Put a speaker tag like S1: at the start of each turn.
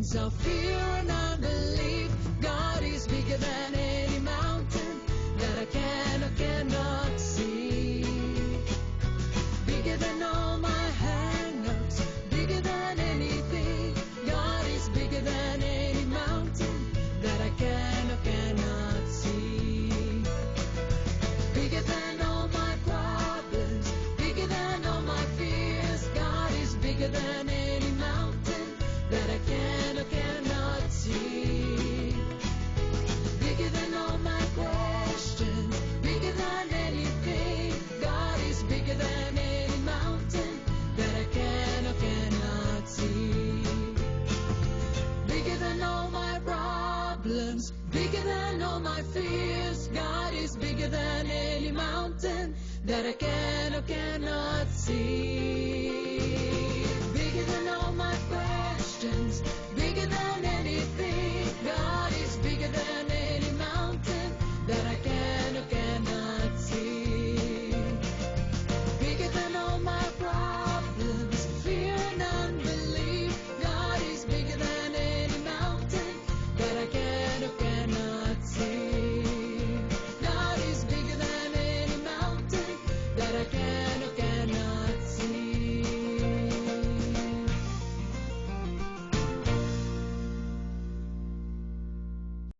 S1: feelings of fear and unbelief. God is bigger than any mountain that I can or cannot see. Bigger than all my hang-ups, bigger than anything. God is bigger than any mountain that I can or cannot see. Bigger than all my problems, bigger than all my fears. God is bigger than any mountain that I can or cannot see. Bigger than all my questions, bigger than anything. God is bigger than any mountain that I can or cannot see. Bigger than all my problems, bigger than all my fears. God is bigger than any mountain that I can or cannot see.